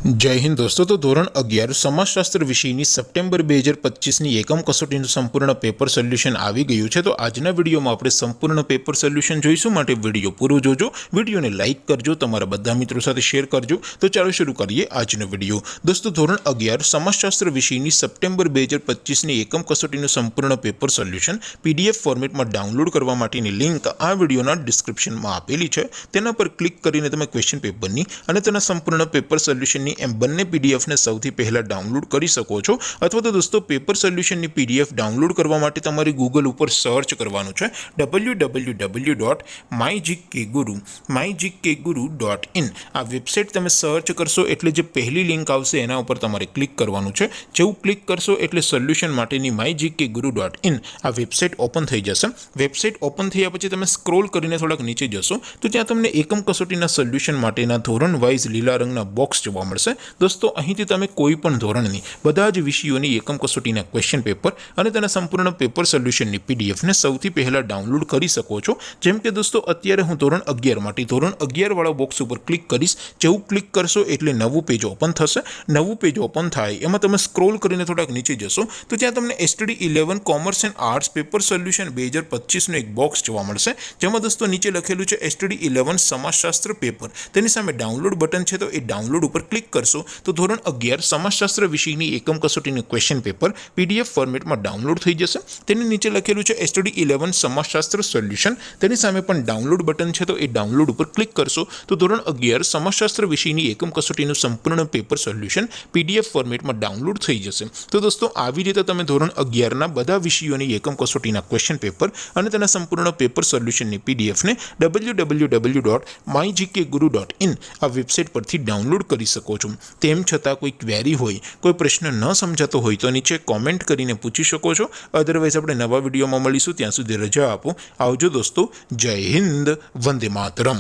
जय हिंद दोस्तों। तो धोरण 11 समाजशास्त्र विषयની સપ્ટેમ્બર 2025ની એકમ કસોટીનું સંપૂર્ણ પેપર સોલ્યુશન આવી ગયું છે। તો આજના વિડીયોમાં આપણે સંપૂર્ણ પેપર સોલ્યુશન જોઈશું, માટે વિડીયો પૂરો જોજો, વિડીયોને લાઇક કરજો, તમારા બધા મિત્રો સાથે શેર કરજો। તો ચાલો શરૂ કરીએ આજનો વિડીયો। દોસ્તો ધોરણ 11 સમાજશાસ્ત્ર વિષયની સપ્ટેમ્બર 2025ની એકમ કસોટીનું સંપૂર્ણ પેપર સોલ્યુશન પીડીએફ ફોર્મેટમાં ડાઉનલોડ કરવા માટેની લિંક આ વિડીયોના ડિસ્ક્રિપ્શનમાં આપેલી છે। તેના પર ક્લિક કરીને તમે ક્વેશ્ચન પેપરની અને તેના સંપૂર્ણ પેપર સોલ્યુશનની એમ બંને પીડીએફને સૌથી પહેલા ડાઉનલોડ કરી શકો છો। અથવા તો દોસ્તો પેપર સોલ્યુશનની પીડીએફ ડાઉનલોડ કરવા માટે તમારે ગૂગલ ઉપર સર્ચ કરવાનું છે www.mygkguru.in। આ વેબસાઇટ તમે સર્ચ કરશો એટલે જે પહેલી લિંક આવશે એના ઉપર તમારે ક્લિક કરવાનું છે। જેવું ક્લિક કરશો એટલે સોલ્યુશન માટેની mygkguru.in આ વેબસાઇટ ઓપન થઈ જશે। વેબસાઇટ ઓપન થયા પછી તમે સ્ક્રોલ કરીને થોડાક નીચે જશો તો ત્યાં તમને એકમ કસોટીના સોલ્યુશન માટેના ધોરણ વાઇઝ લીલા રંગના બોક્સ જોવા મળશે। दोस्तों અહીંથી તમે કોઈ પણ ધોરણની બધા જ વિષયોની એકમ કસોટીના ક્વેશ્ચન પેપર અને તેના સંપૂર્ણ પેપર સોલ્યુશનની પીડીએફને સૌથી પહેલા ડાઉનલોડ કરી શકો છો। જેમ કે દોસ્તો અત્યારે હું ધોરણ 11 માટે ધોરણ 11 વાળા બોક્સ ઉપર ક્લિક કરીશ। જેવું ક્લિક કરશો એટલે નવું પેજ ઓપન થશે। નવું પેજ ઓપન થાય એમાં તમે સ્ક્રોલ કરીને થોડાક નીચે જશો તો ત્યાં તમને STD 11 commerce and arts paper solution 2025 નું એક બોક્સ જોવા મળશે। જેમાં દોસ્તો નીચે લખેલું છે STD 11 સમાજશાસ્ત્ર પેપર, તેની સામે ડાઉનલોડ બટન છે તો એ ડાઉનલોડ ઉપર ક્લિક કરશો તો ધોરણ 11 સમાજશાસ્ત્ર વિષયની એકમ કસોટીનું ક્વેશ્ચન પેપર પીડીએફ ફોર્મેટમાં ડાઉનલોડ થઈ જશે। તેની નીચે લખેલું છે STD 11 સમાજશાસ્ત્ર સોલ્યુશન, તેની સામે પણ ડાઉનલોડ બટન છે તો એ ડાઉનલોડ ઉપર ક્લિક કરશો તો ધોરણ 11 સમાજશાસ્ત્ર વિષયની એકમ કસોટીનું સંપૂર્ણ પેપર સોલ્યુશન પીડીએફ ફોર્મેટમાં ડાઉનલોડ થઈ જશે। તો દોસ્તો આવી રીતે તમે ધોરણ 11ના બધા વિષયોની એકમ કસોટીના ક્વેશ્ચન પેપર અને તેના સંપૂર્ણ પેપર સોલ્યુશનની પીડીએફને www.mygkguru.in આ વેબસાઇટ પરથી ડાઉનલોડ કરી શકો છો। તેમ છતાં કોઈ ક્વેરી હોય, કોઈ પ્રશ્ન ન સમજાતો હોય તો નીચે કોમેન્ટ કરીને પૂછી શકો છો। અધરવાઇઝ આપણે નવા વિડીયોમાં મળીશું, ત્યાં સુધી રજા આપો। આવજો દોસ્તો, જય હિન્દ, વંદે માતરમ।